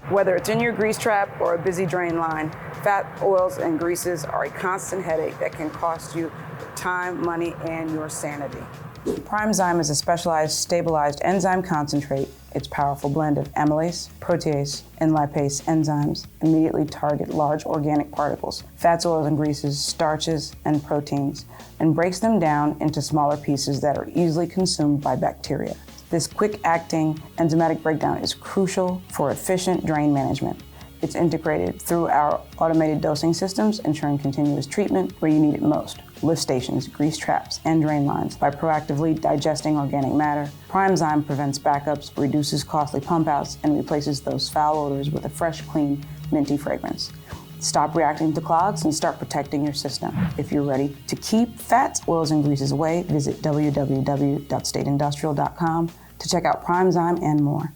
Whether it's in your grease trap or a busy drain line, fat, oils, and greases are a constant headache that can cost you time, money, and your sanity. PrimeZyme is a specialized, stabilized enzyme concentrate. Its powerful blend of amylase, protease, and lipase enzymes immediately target large organic particles, fats, oils, and greases, starches, and proteins, and breaks them down into smaller pieces that are easily consumed by bacteria. This quick-acting enzymatic breakdown is crucial for efficient drain management. It's integrated through our automated dosing systems, ensuring continuous treatment where you need it most: lift stations, grease traps, and drain lines. By proactively digesting organic matter, PrimeZyme prevents backups, reduces costly pump outs, and replaces those foul odors with a fresh, clean, minty fragrance. Stop reacting to clogs and start protecting your system. If you're ready to keep fats, oils, and greases away, visit www.stateindustrial.com to check out PrimeZyme and more.